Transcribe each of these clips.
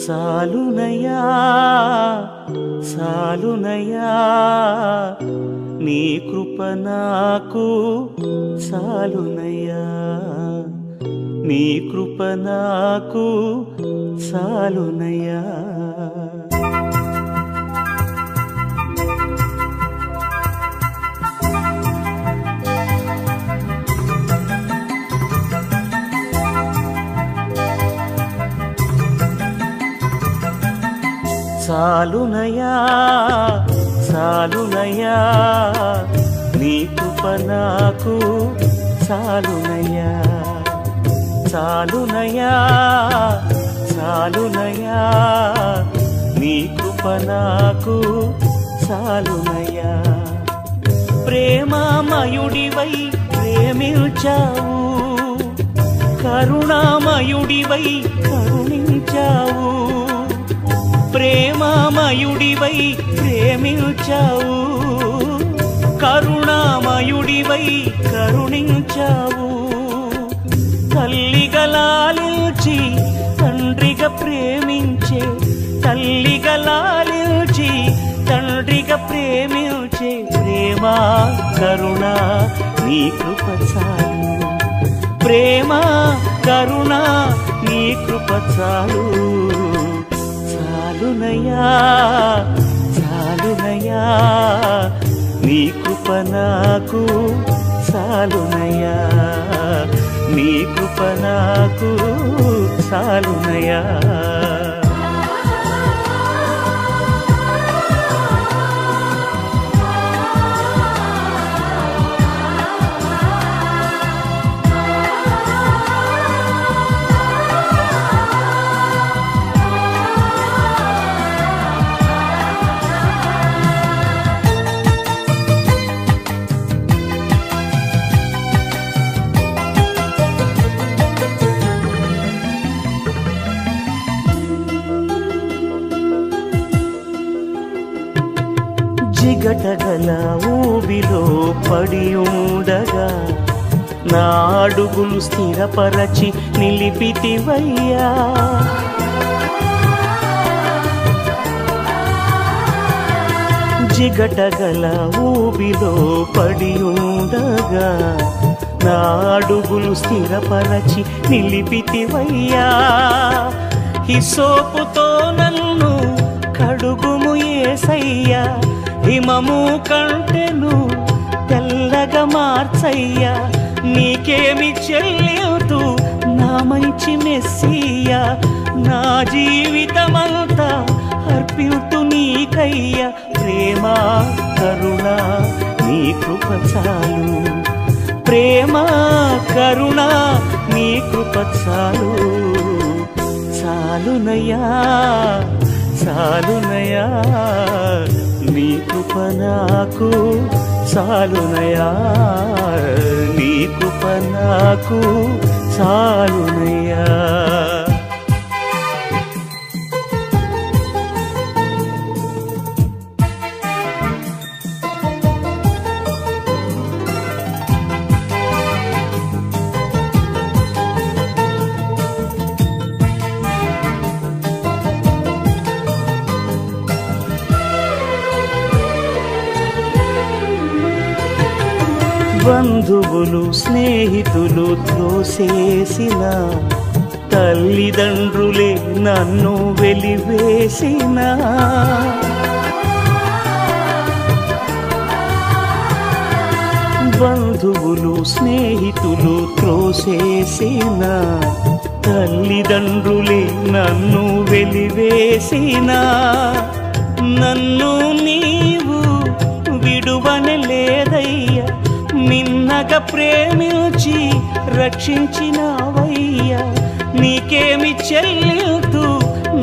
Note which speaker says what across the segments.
Speaker 1: సాలునయ్యా సాలునయ్యా నీ కృప నాకు సాలునయ్యా నీ కృప నాకు సాలునయ్యా సాలునయ్యా సాలునయ్యా నీ కృప నాకు సాలునయ్యా సాలునయ్యా సాలునయ్యా నీ కృప నాకు సాలునయ్యా ప్రేమమయుడివై ప్రేమించావు కరుణామయుడివై కరుణించావు ప్రేమమయుడివై ప్రేమించావు కరుణామయుడివై కరుణించావు తల్లిగా లాలించి తండ్రిగా ప్రేమించే తల్లిగా లాలించి తండ్రిగా ప్రేమించే ప్రేమ కరుణ నీ కృప చాలు ప్రేమ కరుణ నీ కృప చాలు సాలునయ్యా సాలునయ్యా నీ కృప నాకు సాలునయ్యా నీ కృప నాకు సాలునయ్యా జిగటగల ఊబిలో పడి ఉండగా నా అడుగులు స్థిరపరచి నిలిపితివయ్యా జిగటగల ఊబిలో పడి ఉండగా నా అడుగులు స్థిరపరచి నిలిపితివయ్యా హిస్సోపుతో నన్ను కడుగుము యేసయ్యా హిమము కంటెను తెల్లగా మార్చయ్యా నీకేమి చెల్లితూ నా మంచి మెస్సియా నా జీవితమంతా అర్పితు నీకయ్యా ప్రేమ కరుణ నీ కృప చాలు ప్రేమ కరుణ నీ కృప చాలు సాలునయ్యా సాలునయ్యా నీ కృప నాకు సాలునయ్యా నీ కృప నాకు సాలునయ్యా బంధువులు స్నేహితులు త్రోసేసిన తల్లిదండ్రులే నన్ను వెలివేసిన బంధువులు స్నేహితులు త్రోసేసిన తల్లిదండ్రులే నన్ను వెలివేసిన నన్ను నీవు విడువనలేదయ్యా నిన్నగా ప్రేమించి రక్షించినవయ్యా నీకేమి చెల్లితూ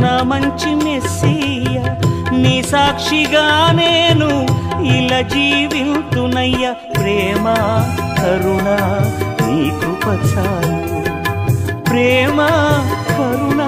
Speaker 1: నా మంచి మెస్సియా నీ సాక్షిగా నేను ఇలా జీవితునయ్యా ప్రేమ కరుణ నీ కృప చాలు ప్రేమ కరుణ